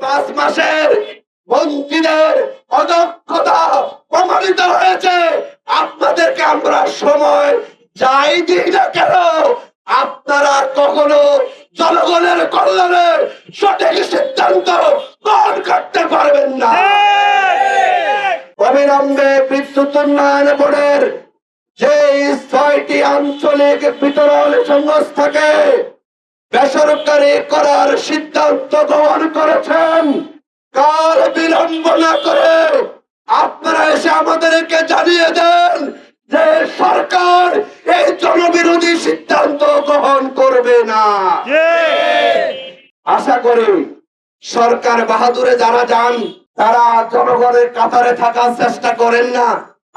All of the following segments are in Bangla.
5 মাসের মন্ত্রীদের অদক্ষতা প্রমাণিত হয়েছে। আপনাদেরকে আমরা সময় যাই দিই না কেন, আপনারা কখনো জনগণের কল্যাণে সঠিক সিদ্ধান্ত গ্রহণ করতে পারবেন না। অবিলম্বে বিদ্যুৎ উন্নয়ন বোর্ডের যে 6টি আঞ্চলিক বিতরণ সংস্থাকে বেসরকারি করার সিদ্ধান্ত গ্রহণ করেছেন, কাল বিলম্ব না করে আপনারা এসে আমাদেরকে জানিয়ে দেন যে সরকার এই জনবিরোধী সিদ্ধান্ত গ্রহণ করবে না। আশা করি সরকার বাহাদুরে যারা যান তারা জনগণের কাতারে থাকার চেষ্টা করেন না।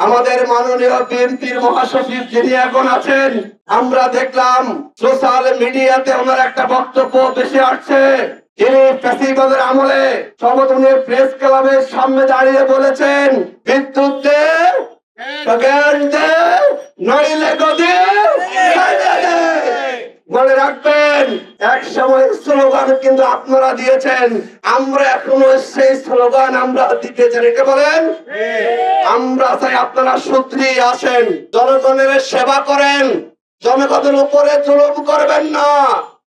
আমাদের মাননীয় বিএনপির মহাসচিব যিনি এখন আছেন, আমরা দেখলাম সোশ্যাল মিডিয়াতে ওনার একটা বক্তব্য বেশি আসছে। তিনি ফ্যাসিবাদের আমলে সর্বজনীন প্রেস ক্লাবের সামনে দাঁড়িয়ে বলেছেন, বিদ্যুৎ দে, গ্যাস দে, নইলে গদি দে। মনে রাখবেন, এক সময় স্লোগান কিন্তু আপনারা দিয়েছেন, আমরা এখনো সেই স্লোগান আমরা দিতে চাই। কে বলেন? আমরা চাই আপনারা সূত্রে আসেন, জনগণের সেবা করেন, জনগণের উপরে জুলুম করবেন না,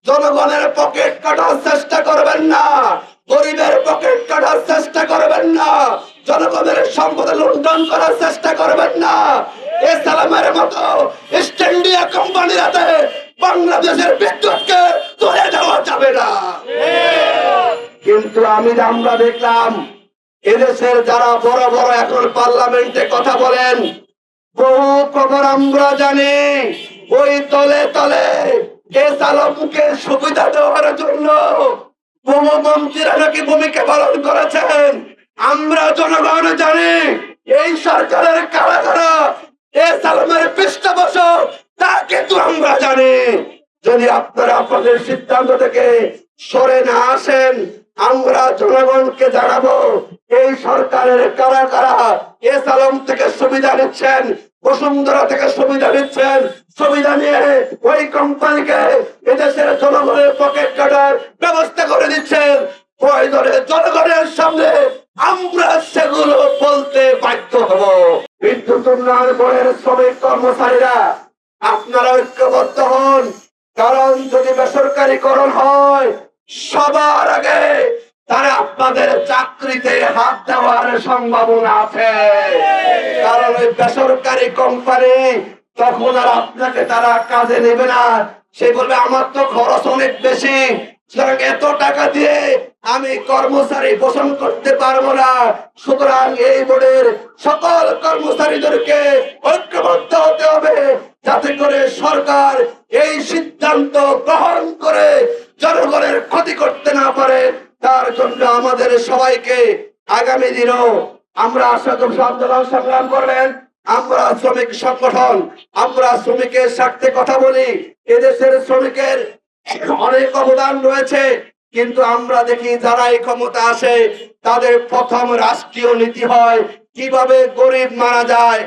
জনগণের পকেট কাটার চেষ্টা করবেন না, গরিবের পকেট কাটার চেষ্টা করবেন না, জনগণের সম্পদ লুণ্ঠন করার চেষ্টা করবেন না। সালামের মতো ইস্ট ইন্ডিয়া কোম্পানির হাতে বাংলাদেশের বিদ্যুৎকে তুলে দেওয়া যাবে না। কিন্তু আমরা দেখলাম এদেশের যারা বড় বড় এখন পার্লামেন্টে কথা বলেন, বহু খবর আমরা জানি, ওই তলে তলে এস আলমকে সুবিধা দেওয়ার জন্য বহু মন্ত্রীরা নাকি ভূমিকা পালন করেছেন। আমরা জনগণ জানি এই সরকারের কারা কারা এস আলমের পৃষ্ঠপোষক, তা কিন্তু আমরা জানি। যদি আপনারা আপনাদের সিদ্ধান্ত থেকে সরে না আসেন, আমরা জনগণকে জানাবো এই সরকারের কারা কারা এস আলম থেকে সুবিধা নিচ্ছেন, বসুন্ধরা থেকে সুবিধা নিচ্ছেন, সুবিধা নিয়ে ওই কোম্পানিকে এদেশের জনগণের পকেট কাটার ব্যবস্থা করে দিচ্ছেন। প্রয়োজনে জনগণের সামনে আমরা সেগুলো বলতে বাধ্য হব। বিদ্যুৎ উন্নয়ন বোর্ডের শ্রমিক কর্মচারীরা আপনারা ঐক্যবদ্ধ হন, কারণ যদি বেসরকারীকরণ হয় সবার আগে তারা আপনাদের চাকরিতে হাত দেওয়ার সম্ভাবনা আছে। কারণ ওই বেসরকারি কোম্পানি তখন আর আপনাকে তারা কাজে নেবে না, সে বলবে আমার তো খরচ অনেক বেশি, সুতরাং এত টাকা দিয়ে আমি কর্মচারী পোষণ করতে পারবো না। সুতরাং এই বোর্ডের সকল কর্মচারীদেরকে ঐক্যবদ্ধ হতে হবে, যাতে করে সরকার এই সিদ্ধান্ত গ্রহণ করে জনগণের ক্ষতি করতে না পারে। তার জন্য আমাদের সবাইকে আগামী দিনও আমরা আন্দোলন সংগ্রাম করবেন। আমরা শ্রমিক সংগঠন, আমরা শ্রমিকের স্বার্থে কথা বলি। এদেশের শ্রমিকের অনেক অবদান রয়েছে, কিন্তু আমরা দেখি যারা এই ক্ষমতা আসে তাদের প্রথম রাষ্ট্রীয় নীতি হয় কিভাবে গরিব মারা যায়,